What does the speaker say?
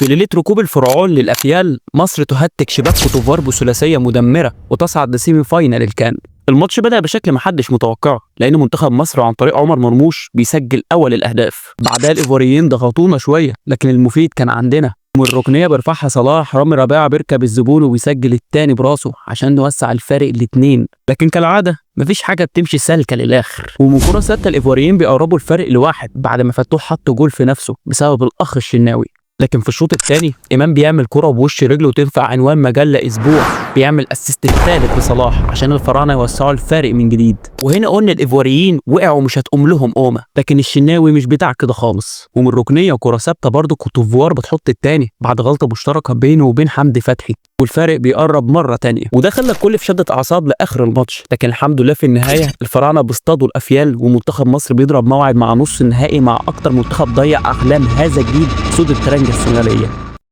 في ليلة ركوب الفرعون للأفيال، مصر تهتك شباك كوتوفوار بثلاثية مدمرة وتصعد لسيمي فاينال الكان. الماتش بدأ بشكل محدش متوقعه، لأن منتخب مصر عن طريق عمر مرموش بيسجل أول الأهداف. بعدها الإيفواريين ضغطونا شوية، لكن المفيد كان عندنا، ومن الركنية بيرفعها صلاح، رامي ربيعة بيركب الزبون وبيسجل التاني براسه عشان نوسع الفارق لاتنين. لكن كالعادة مفيش حاجة بتمشي سالكة للآخر، ومن كرة ثابتة الإيفواريين بيقربوا الفارق لواحد بعد ما فتوح حط جول في نفسه بسبب الأخ الشناوي. لكن في الشوط الثاني إمام بيعمل كرة بوش رجله تنفع عنوان مجلة أسبوع، بيعمل أسيست الثالث لصلاح عشان الفراعنة يوسعوا الفارق من جديد. وهنا قلنا الإيفواريين وقعوا مش هتقوم لهم قومة، لكن الشناوي مش بتاع كده خالص. ومن ركنية وكرة ثابتة برضه كوتوفوار بتحط الثاني بعد غلطة مشتركة بينه وبين حمدي فتحي، والفارق بيقرب مرة تانية، وده خلى الكل في شدة أعصاب لآخر الماتش. لكن الحمد لله في النهاية الفراعنة بيصطادوا الأفيال، ومنتخب مصر بيضرب موعد مع نص النهائي مع أكتر منتخب ضيع أحلام هذا الجيل، سود الترنجة السنغالية.